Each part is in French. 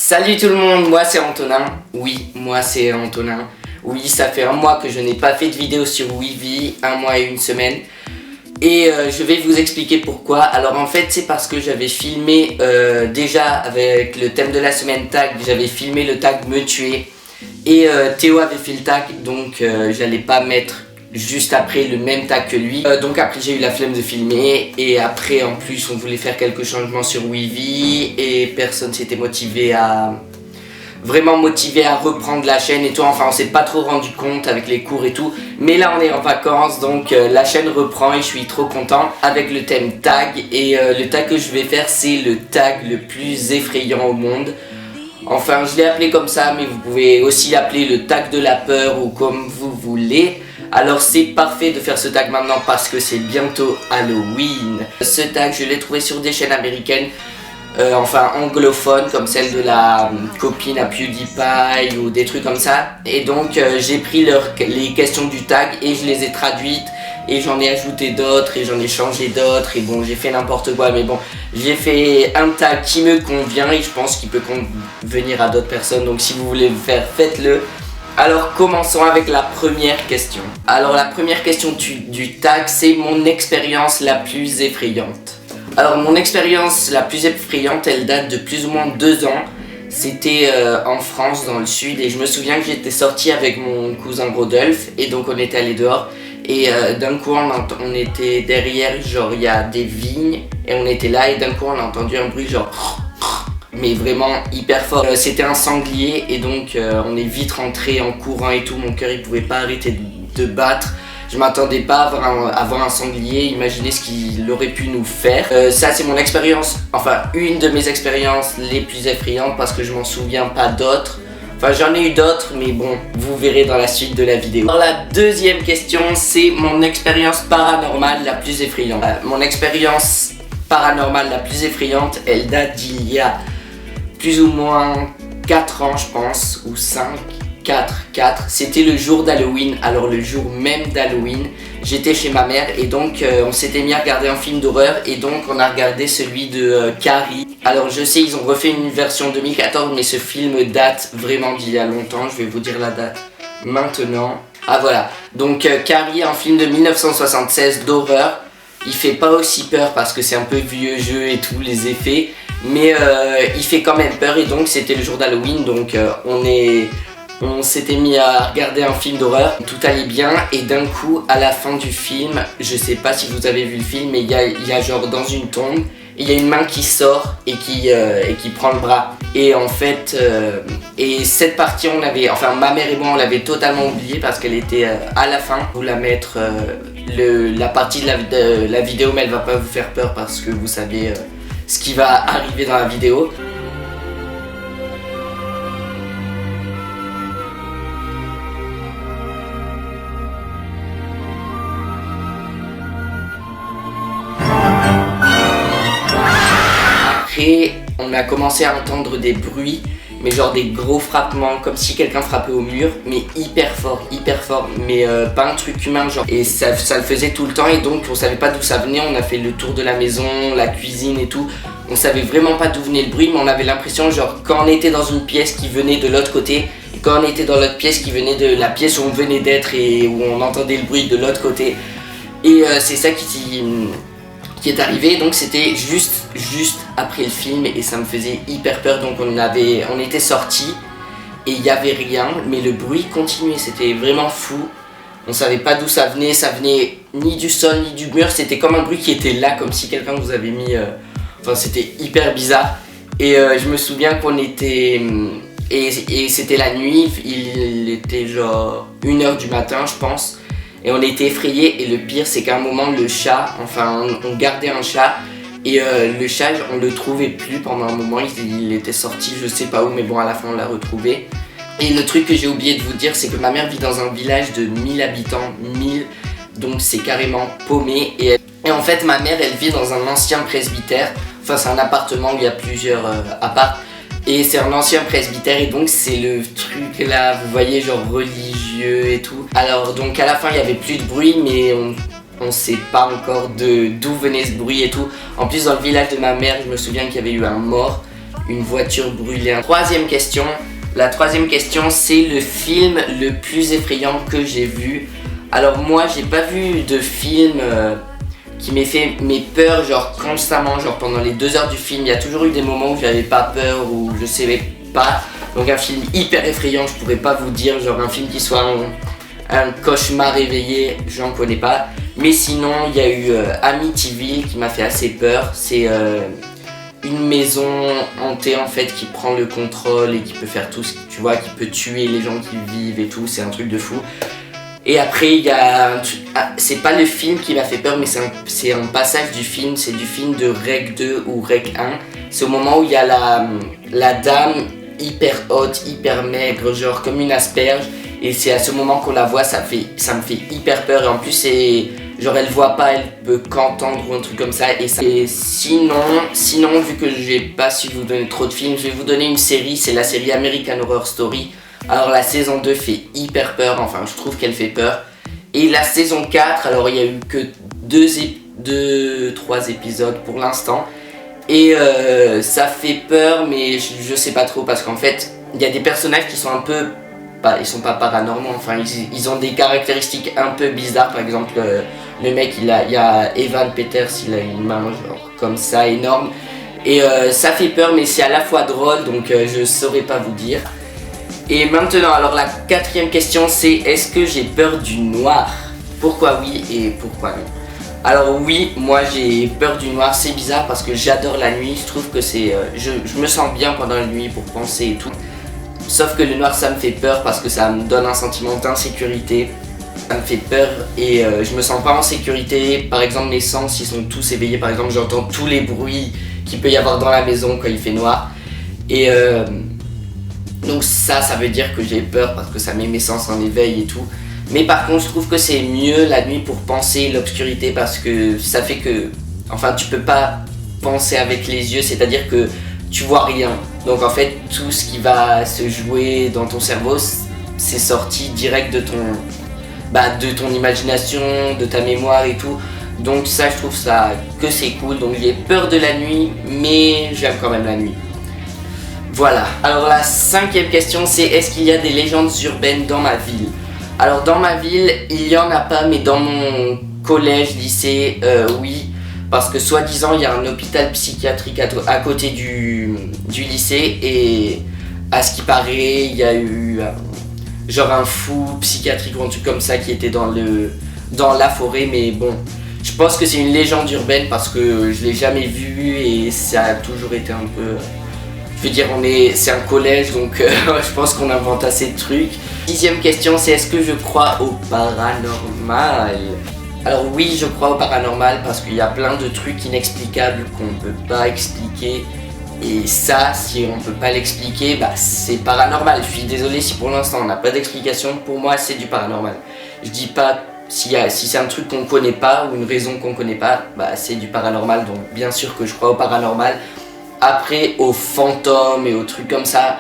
Salut tout le monde, moi c'est Antonin. Oui, moi c'est Antonin. Oui, ça fait un mois que je n'ai pas fait de vidéo sur Weavy, un mois et une semaine. Et je vais vous expliquer pourquoi. Alors en fait c'est parce que j'avais filmé déjà avec le thème de la semaine tag, j'avais filmé le tag me tuer. Et Théo avait fait le tag, donc j'allais pas mettre juste après le même tag que lui. Donc après j'ai eu la flemme de filmer. Et après en plus on voulait faire quelques changements sur Weavy. Et personne s'était motivé à... vraiment motivé à reprendre la chaîne et tout. Enfin on s'est pas trop rendu compte avec les cours et tout. Mais là on est en vacances, donc la chaîne reprend et je suis trop content avec le thème tag. Et le tag que je vais faire c'est le tag le plus effrayant au monde. Enfin je l'ai appelé comme ça, mais vous pouvez aussi l'appeler le tag de la peur ou comme vous voulez. Alors c'est parfait de faire ce tag maintenant parce que c'est bientôt Halloween. Ce tag je l'ai trouvé sur des chaînes américaines, enfin anglophones, comme celle de la copine à PewDiePie ou des trucs comme ça. Et donc j'ai pris les questions du tag et je les ai traduites. Et j'en ai ajouté d'autres et j'en ai changé d'autres. Et bon, j'ai fait n'importe quoi, mais bon, j'ai fait un tag qui me convient et je pense qu'il peut convenir à d'autres personnes. Donc si vous voulez le faire, faites-le. Alors commençons avec la première question. Alors la première question du tag, c'est mon expérience la plus effrayante. Alors mon expérience la plus effrayante, elle date de plus ou moins 2 ans. C'était en France, dans le sud, et je me souviens que j'étais sorti avec mon cousin Rodolphe. Et donc on était allé dehors. Et d'un coup on était derrière, genre il y a des vignes. Et on était là et d'un coup on a entendu un bruit genre... mais vraiment hyper fort. C'était un sanglier et donc on est vite rentré en courant et tout. Mon cœur il pouvait pas arrêter de battre. Je m'attendais pas à voir un sanglier, imaginez ce qu'il aurait pu nous faire. Ça c'est mon expérience, enfin une de mes expériences les plus effrayantes parce que je m'en souviens pas d'autres. Enfin j'en ai eu d'autres mais bon, vous verrez dans la suite de la vidéo. Alors la deuxième question c'est mon expérience paranormale la plus effrayante. Mon expérience paranormale la plus effrayante, elle date d'il y a plus ou moins 4 ans je pense, ou 5, 4. C'était le jour d'Halloween, alors le jour même d'Halloween, j'étais chez ma mère et donc on s'était mis à regarder un film d'horreur et donc on a regardé celui de Carrie. Alors je sais ils ont refait une version 2014 mais ce film date vraiment d'il y a longtemps, je vais vous dire la date maintenant. Ah voilà, donc Carrie, un film de 1976 d'horreur. Il fait pas aussi peur parce que c'est un peu vieux jeu et tout, les effets. Mais il fait quand même peur et donc c'était le jour d'Halloween. Donc on s'était mis à regarder un film d'horreur. Tout allait bien et d'un coup à la fin du film, je sais pas si vous avez vu le film, mais il y a genre dans une tombe, il y a une main qui sort et qui prend le bras. Et en fait, et cette partie on avait, enfin ma mère et moi on l'avait totalement oubliée parce qu'elle était à la fin. Vous la mettre la partie de la vidéo, mais elle va pas vous faire peur parce que vous savez ce qui va arriver dans la vidéo. Après, on a commencé à entendre des bruits, mais genre des gros frappements, comme si quelqu'un frappait au mur, mais hyper fort, mais pas un truc humain genre. Et ça le faisait tout le temps et donc on savait pas d'où ça venait, on a fait le tour de la maison, la cuisine et tout. On savait vraiment pas d'où venait le bruit, mais on avait l'impression genre quand on était dans une pièce qui venait de l'autre côté, et quand on était dans l'autre pièce qui venait de la pièce où on venait d'être et où on entendait le bruit de l'autre côté. Et c'est ça qui est arrivé, donc c'était juste après le film et ça me faisait hyper peur. Donc on était sortis et il y avait rien mais le bruit continuait, c'était vraiment fou. On savait pas d'où ça venait ni du sol ni du mur, c'était comme un bruit qui était là, comme si quelqu'un vous avait mis enfin c'était hyper bizarre. Et je me souviens qu'on était et c'était la nuit, il était genre 1h du matin je pense. Et on était effrayés et le pire c'est qu'à un moment le chat, enfin on gardait un chat et le chat on le trouvait plus pendant un moment, il était sorti je sais pas où mais bon à la fin on l'a retrouvé. Et le truc que j'ai oublié de vous dire c'est que ma mère vit dans un village de 1000 habitants, 1000, donc c'est carrément paumé et en fait ma mère elle vit dans un ancien presbytère, enfin c'est un appartement où il y a plusieurs apparts. Et c'est un ancien presbytère et donc c'est le truc là, vous voyez genre religieux et tout. Alors donc à la fin il y avait plus de bruit mais on sait pas encore d'où venait ce bruit et tout. En plus dans le village de ma mère je me souviens qu'il y avait eu un mort une voiture brûlée. Troisième question. La troisième question, c'est le film le plus effrayant que j'ai vu. Alors moi, j'ai pas vu de film qui m'ait fait peur genre constamment, genre pendant les 2 heures du film. Il y a toujours eu des moments où j'avais pas peur, ou je savais pas. Donc un film hyper effrayant, je pourrais pas vous dire, genre un film qui soit un cauchemar réveillé, j'en connais pas. Mais sinon, il y a eu Amityville qui m'a fait assez peur. C'est une maison hantée en fait qui prend le contrôle et qui peut faire tout ce que tu vois, qui peut tuer les gens qui vivent et tout, c'est un truc de fou. Et après il y a c'est pas le film qui m'a fait peur, mais c'est un passage du film, c'est du film de Rec 2 ou Rec 1. C'est au moment où il y a la dame hyper haute, hyper maigre, genre comme une asperge, et c'est à ce moment qu'on la voit, ça me fait hyper peur. Et en plus c'est genre elle voit pas, elle peut qu'entendre ou un truc comme ça. Et sinon vu que j'ai pas su vous donner trop de films, je vais vous donner une série, c'est la série American Horror Story. Alors la saison 2 fait hyper peur, enfin je trouve qu'elle fait peur. Et la saison 4, alors il y a eu que 3 épisodes pour l'instant. Et ça fait peur, mais je sais pas trop, parce qu'en fait il y a des personnages qui sont un peu, ils sont pas paranormaux, enfin ils ont des caractéristiques un peu bizarres. Par exemple le mec, il y a Evan Peters, il a une main genre comme ça énorme. Et ça fait peur, mais c'est à la fois drôle, donc je saurais pas vous dire. Et maintenant, alors la 4e question, c'est est-ce que j'ai peur du noir? Pourquoi oui et pourquoi non? Alors oui, moi j'ai peur du noir, c'est bizarre parce que j'adore la nuit, je trouve que c'est... je me sens bien pendant la nuit pour penser et tout. Sauf que le noir ça me fait peur parce que ça me donne un sentiment d'insécurité. Ça me fait peur et je me sens pas en sécurité. Par exemple mes sens ils sont tous éveillés, par exemple j'entends tous les bruits qu'il peut y avoir dans la maison quand il fait noir. Et donc ça veut dire que j'ai peur parce que ça met mes sens en éveil et tout. Mais par contre je trouve que c'est mieux la nuit pour penser, l'obscurité, parce que ça fait que... Enfin tu peux pas penser avec les yeux, c'est-à-dire que tu vois rien. Donc en fait tout ce qui va se jouer dans ton cerveau, c'est sorti direct de ton imagination, de ta mémoire et tout. Donc ça je trouve ça que c'est cool. Donc j'ai peur de la nuit, mais j'aime quand même la nuit. Voilà. Alors la 5e question, c'est est-ce qu'il y a des légendes urbaines dans ma ville? Alors dans ma ville, il y en a pas, mais dans mon collège, lycée, oui. Parce que soi-disant, il y a un hôpital psychiatrique à côté du lycée. Et à ce qui paraît, il y a eu genre un fou psychiatrique ou un truc comme ça qui était dans la forêt. Mais bon, je pense que c'est une légende urbaine parce que je l'ai jamais vu et ça a toujours été un peu... Je veux dire, c'est un collège, donc je pense qu'on invente assez de trucs. 6e question, c'est est-ce que je crois au paranormal? Alors oui, je crois au paranormal parce qu'il y a plein de trucs inexplicables qu'on ne peut pas expliquer. Et ça, si on ne peut pas l'expliquer, c'est paranormal. Je suis désolé si pour l'instant on n'a pas d'explication. Pour moi, c'est du paranormal. Je dis pas si c'est un truc qu'on ne connaît pas ou une raison qu'on ne connaît pas, c'est du paranormal. Donc bien sûr que je crois au paranormal. Après, aux fantômes et aux trucs comme ça,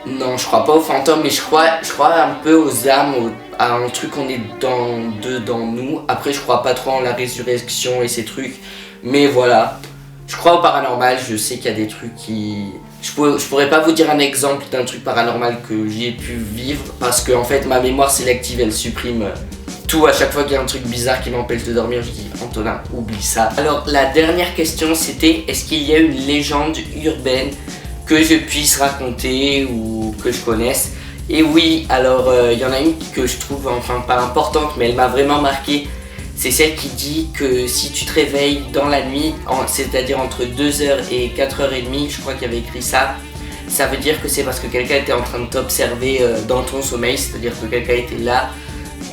non, je crois pas aux fantômes, mais je crois un peu aux âmes, à un truc qu'on est dedans nous. Après, je crois pas trop en la résurrection et ces trucs, mais voilà. Je crois au paranormal, je sais qu'il y a des trucs qui... Je pourrais pas vous dire un exemple d'un truc paranormal que j'ai pu vivre, parce que en fait, ma mémoire sélective, elle supprime... tout. À chaque fois qu'il y a un truc bizarre qui m'empêche de dormir, je dis Antonin, oublie ça. Alors la dernière question c'était est-ce qu'il y a une légende urbaine que je puisse raconter ou que je connaisse? Et oui, alors il y en a une que je trouve enfin pas importante, mais elle m'a vraiment marqué. C'est celle qui dit que si tu te réveilles dans la nuit, c'est-à-dire entre 2h et 4h30, je crois qu'il y avait écrit ça, ça veut dire que c'est parce que quelqu'un était en train de t'observer dans ton sommeil, c'est-à-dire que quelqu'un était là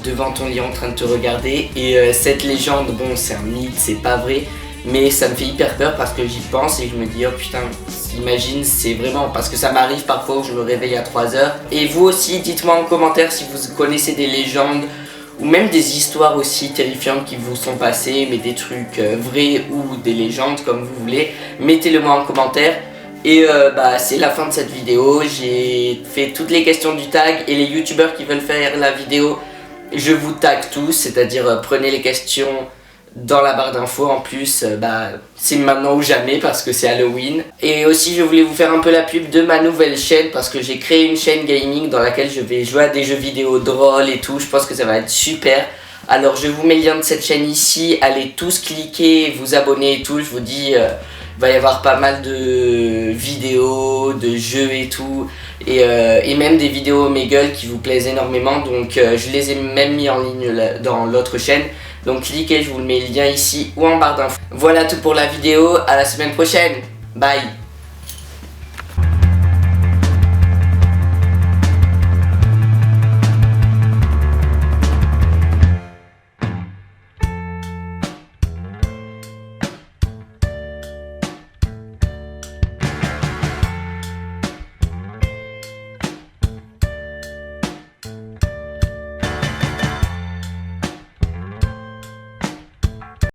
devant ton lit en train de te regarder. Et cette légende, bon, c'est un mythe, c'est pas vrai, mais ça me fait hyper peur parce que j'y pense et je me dis oh putain, imagine, c'est vraiment, parce que ça m'arrive parfois où je me réveille à 3h. Et vous aussi, dites-moi en commentaire si vous connaissez des légendes ou même des histoires aussi terrifiantes qui vous sont passées, mais des trucs vrais ou des légendes comme vous voulez. Mettez-le moi en commentaire. Et c'est la fin de cette vidéo. J'ai fait toutes les questions du tag et les youtubeurs qui veulent faire la vidéo, je vous tag tous, c'est-à-dire prenez les questions dans la barre d'infos. En plus, c'est maintenant ou jamais parce que c'est Halloween. Et aussi je voulais vous faire un peu la pub de ma nouvelle chaîne parce que j'ai créé une chaîne gaming dans laquelle je vais jouer à des jeux vidéo drôles et tout. Je pense que ça va être super. Alors je vous mets le lien de cette chaîne ici, allez tous cliquer, vous abonner et tout. Je vous dis, il va y avoir pas mal de vidéos, de jeux et tout. Et même des vidéos Omegle qui vous plaisent énormément. Donc je les ai même mis en ligne dans l'autre chaîne. Donc cliquez, je vous mets le lien ici ou en barre d'infos. Voilà tout pour la vidéo, à la semaine prochaine. Bye.